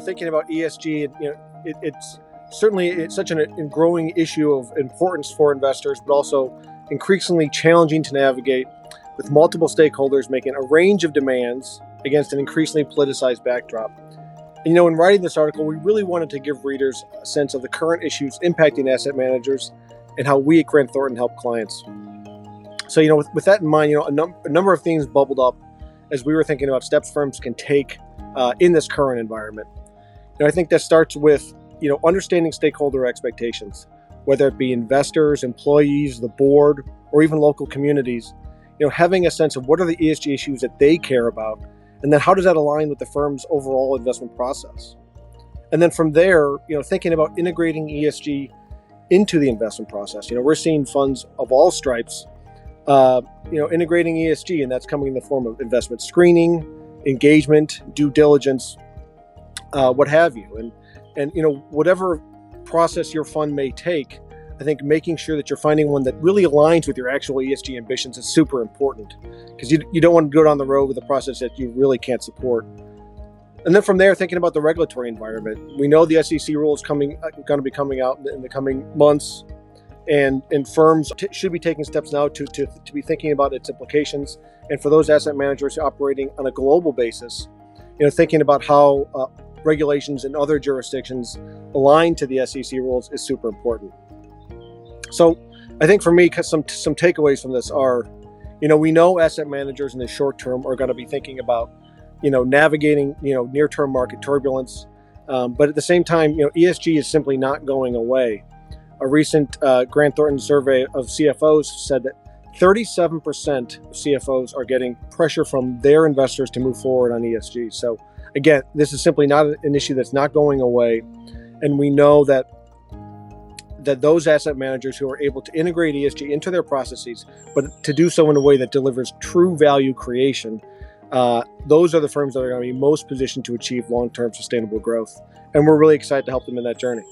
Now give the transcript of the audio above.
thinking about ESG, it's certainly such a growing issue of importance for investors, but also increasingly challenging to navigate, with multiple stakeholders making a range of demands against an increasingly politicized backdrop. And, in writing this article, we really wanted to give readers a sense of the current issues impacting asset managers and how we at Grant Thornton help clients. So, with that in mind, a number of things bubbled up as we were thinking about steps firms can take in this current environment. I think that starts with, understanding stakeholder expectations, whether it be investors, employees, the board, or even local communities. Having a sense of what are the ESG issues that they care about, and then how does that align with the firm's overall investment process? And then from there, thinking about integrating ESG into the investment process. We're seeing funds of all stripes, integrating ESG, and that's coming in the form of investment screening, engagement, due diligence, what have you. And whatever process your fund may take, I think making sure that you're finding one that really aligns with your actual ESG ambitions is super important, because you don't want to go down the road with a process that you really can't support. And then from there, thinking about the regulatory environment. We know the SEC rule is going to be coming out in the coming months, and firms should be taking steps now to be thinking about its implications. And for those asset managers operating on a global basis, thinking about how regulations in other jurisdictions align to the SEC rules is super important. So I think for me, some takeaways from this are, we know asset managers in the short term are going to be thinking about, navigating, near-term market turbulence. But at the same time, ESG is simply not going away. A recent Grant Thornton survey of CFOs said that 37% of CFOs are getting pressure from their investors to move forward on ESG. So again, this is simply not an issue that's not going away. And we know that those asset managers who are able to integrate ESG into their processes, but to do so in a way that delivers true value creation, those are the firms that are going to be most positioned to achieve long-term sustainable growth. And we're really excited to help them in that journey.